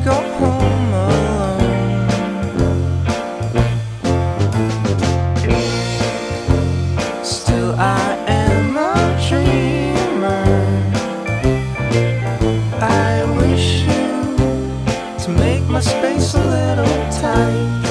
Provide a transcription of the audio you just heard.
go home alone. Still I am a dreamer. I wish you to make my space a little tight.